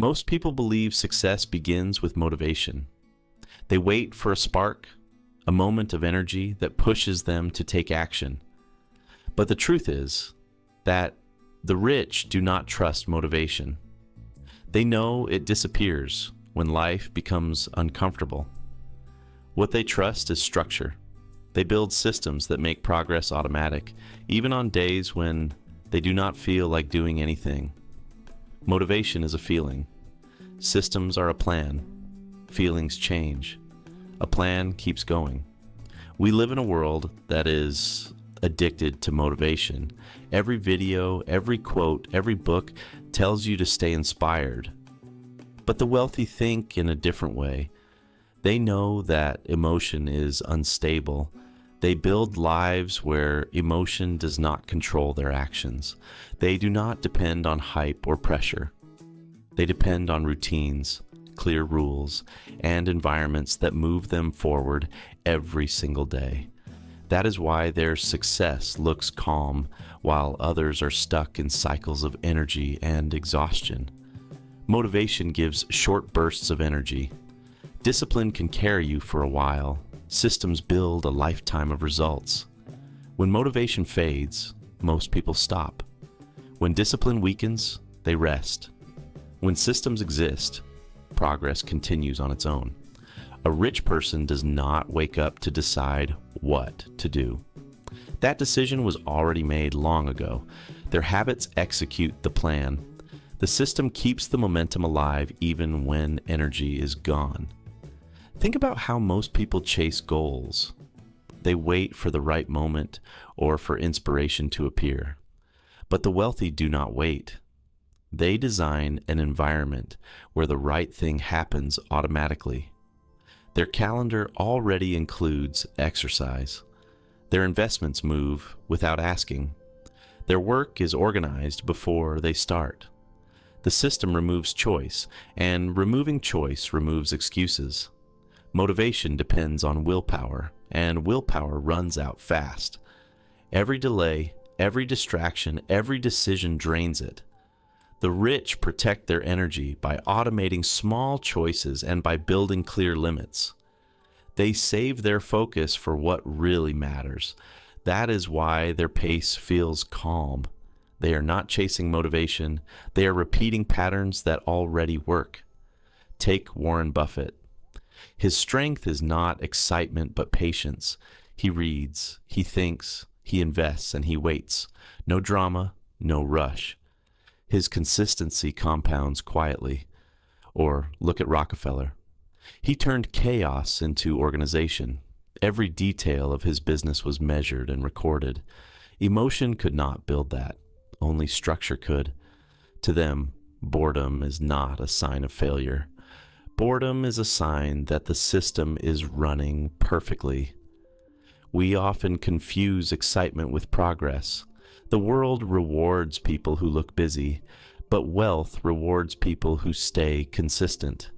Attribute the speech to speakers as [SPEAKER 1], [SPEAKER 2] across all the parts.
[SPEAKER 1] Most people believe success begins with motivation. They wait for a spark, a moment of energy that pushes them to take action. But the truth is that the rich do not trust motivation. They know it disappears when life becomes uncomfortable. What they trust is structure. They build systems that make progress automatic, even on days when they do not feel like doing anything. Motivation is a feeling. Systems are a plan. Feelings change. A plan keeps going. We live in a world that is addicted to motivation. Every video, every quote, every book tells you to stay inspired. But the wealthy think in a different way. They know that emotion is unstable. They build lives where emotion does not control their actions. They do not depend on hype or pressure. They depend on routines, clear rules, and environments that move them forward every single day. That is why their success looks calm, while others are stuck in cycles of energy and exhaustion. Motivation gives short bursts of energy. Discipline can carry you for a while. Systems build a lifetime of results. When motivation fades, most people stop. When discipline weakens, they rest. When systems exist, progress continues on its own. A rich person does not wake up to decide what to do. That decision was already made long ago. Their habits execute the plan. The system keeps the momentum alive even when energy is gone. Think about how most people chase goals. They wait for the right moment or for inspiration to appear. But the wealthy do not wait. They design an environment where the right thing happens automatically. Their calendar already includes exercise. Their investments move without asking. Their work is organized before they start. The system removes choice, and removing choice removes excuses. Motivation depends on willpower, and willpower runs out fast. Every delay, every distraction, every decision drains it. The rich protect their energy by automating small choices and by building clear limits. They save their focus for what really matters. That is why their pace feels calm. They are not chasing motivation. They are repeating patterns that already work. Take Warren Buffett. His strength is not excitement but patience. He reads, he thinks, he invests, and he waits. No drama, no rush. His consistency compounds quietly. Or look at Rockefeller. He turned chaos into organization. Every detail of his business was measured and recorded. Emotion could not build that. Only structure could. To them, boredom is not a sign of failure. Boredom is a sign that the system is running perfectly. We often confuse excitement with progress. The world rewards people who look busy, but wealth rewards people who stay consistent.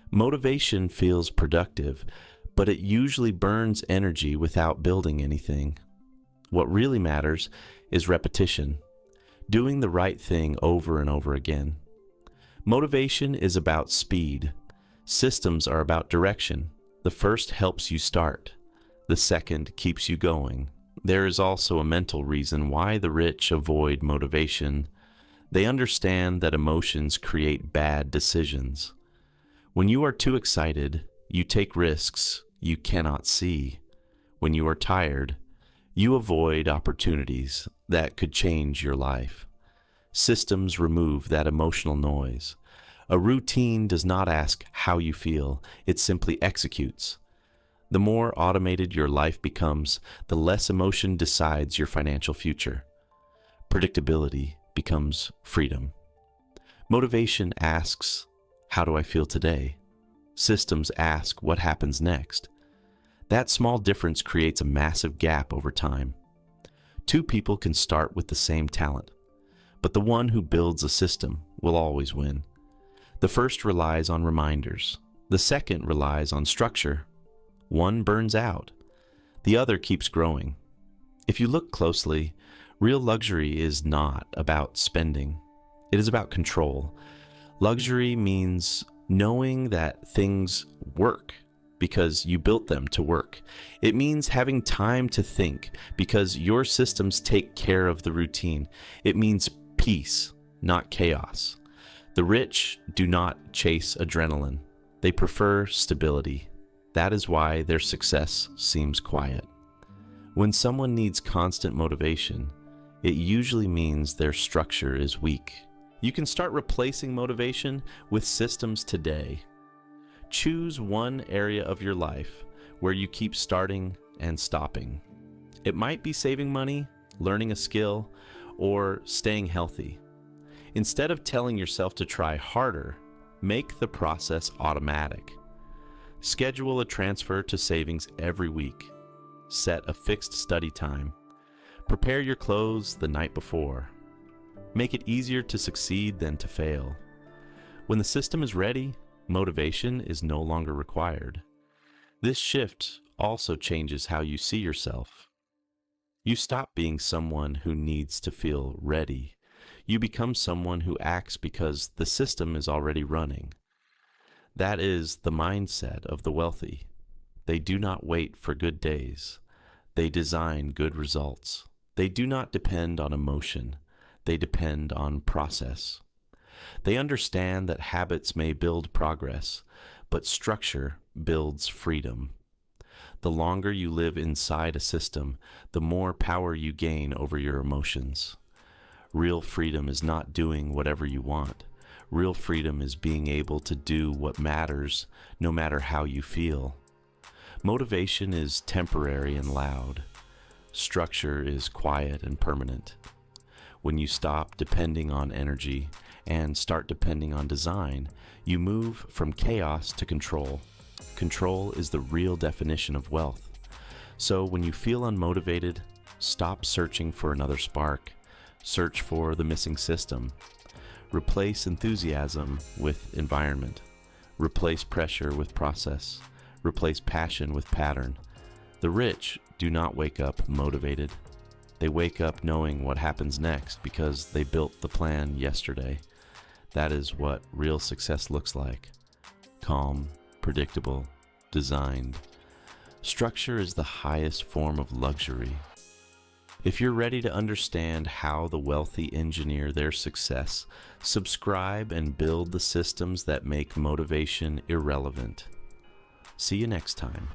[SPEAKER 1] Motivation feels productive, but it usually burns energy without building anything. What really matters is repetition, doing the right thing over and over again. Motivation is about speed. Systems are about direction. The first helps you start. The second keeps you going. There is also a mental reason why the rich avoid motivation. They understand that emotions create bad decisions. When you are too excited, you take risks you cannot see. When you are tired, you avoid opportunities that could change your life. Systems remove that emotional noise. A routine does not ask how you feel, it simply executes. The more automated your life becomes, the less emotion decides your financial future. Predictability becomes freedom. Motivation asks, how do I feel today? Systems ask, what happens next? That small difference creates a massive gap over time. Two people can start with the same talent, but the one who builds a system will always win. The first relies on reminders. The second relies on structure. One burns out. The other keeps growing. If you look closely, real luxury is not about spending. It is about control. Luxury means knowing that things work because you built them to work. It means having time to think because your systems take care of the routine. It means peace, not chaos. The rich do not chase adrenaline. They prefer stability. That is why their success seems quiet. When someone needs constant motivation, it usually means their structure is weak. You can start replacing motivation with systems today. Choose one area of your life where you keep starting and stopping. It might be saving money, learning a skill, or staying healthy. Instead of telling yourself to try harder, make the process automatic. Schedule a transfer to savings every week. Set a fixed study time. Prepare your clothes the night before. Make it easier to succeed than to fail. When the system is ready, motivation is no longer required. This shift also changes how you see yourself. You stop being someone who needs to feel ready. You become someone who acts because the system is already running. That is the mindset of the wealthy. They do not wait for good days. They design good results. They do not depend on emotion. They depend on process. They understand that habits may build progress, but structure builds freedom. The longer you live inside a system, the more power you gain over your emotions. Real freedom is not doing whatever you want. Real freedom is being able to do what matters, no matter how you feel. Motivation is temporary and loud. Structure is quiet and permanent. When you stop depending on energy and start depending on design, you move from chaos to control. Control is the real definition of wealth. So when you feel unmotivated, stop searching for another spark. Search for the missing system. Replace enthusiasm with environment. Replace pressure with process. Replace passion with pattern. The rich do not wake up motivated. They wake up knowing what happens next because they built the plan yesterday. That is what real success looks like. Calm, predictable, designed. Structure is the highest form of luxury. If you're ready to understand how the wealthy engineer their success, subscribe and build the systems that make motivation irrelevant. See you next time.